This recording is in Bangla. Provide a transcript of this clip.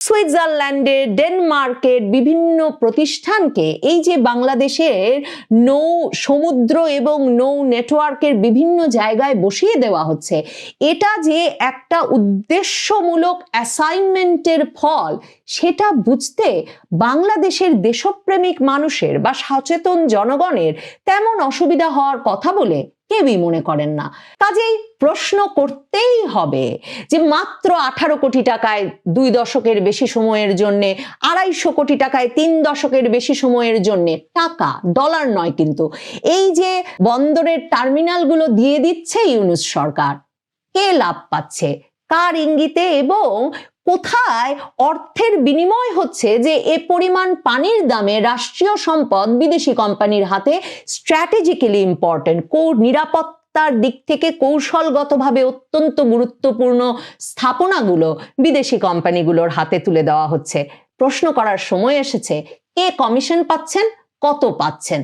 সুইজারল্যান্ডের, ডেনমার্কের বিভিন্ন প্রতিষ্ঠানকে এই যে বাংলাদেশের নৌ সমুদ্র এবং নৌ নেটওয়ার্কের বিভিন্ন জায়গায় বসিয়ে দেওয়া হচ্ছে, এটা যে একটা উদ্দেশ্যমূলক অ্যাসাইনমেন্টের ফল সেটা বুঝতে বাংলাদেশের দেশপ্রেমিক মানুষের বা সচেতন জনগণের তেমন অসুবিধা হওয়ার কথা বলে কেউই মনে করেন না। কাজেই প্রশ্ন করতেই হবে যে মাত্র 18 কোটি টাকায় 2 দশকের বেশি সময়ের জন্য, 250 কোটি টাকায় 3 দশকের বেশি সময়ের জন্য, টাকা ডলার নয় কিন্তু, এই যে বন্দরের টার্মিনালগুলো দিয়ে দিচ্ছে ইউনূস সরকার, কে লাভ পাচ্ছে, কার ইঙ্গিতে এবং কোথায় অর্থের বিনিময় হচ্ছে যে এ পরিমাণ পানির দামে রাষ্ট্রীয় সম্পদ বিদেশি কোম্পানির হাতে স্ট্র্যাটেজিক্যালি ইম্পর্টেন্ট, নিরাপত্তার দিক থেকে কৌশলগতভাবে অত্যন্ত গুরুত্বপূর্ণ স্থাপনাগুলো বিদেশি কোম্পানিগুলোর হাতে তুলে দেওয়া হচ্ছে। প্রশ্ন করার সময় এসেছে, কে কমিশন পাচ্ছেন, কত পাচ্ছেন।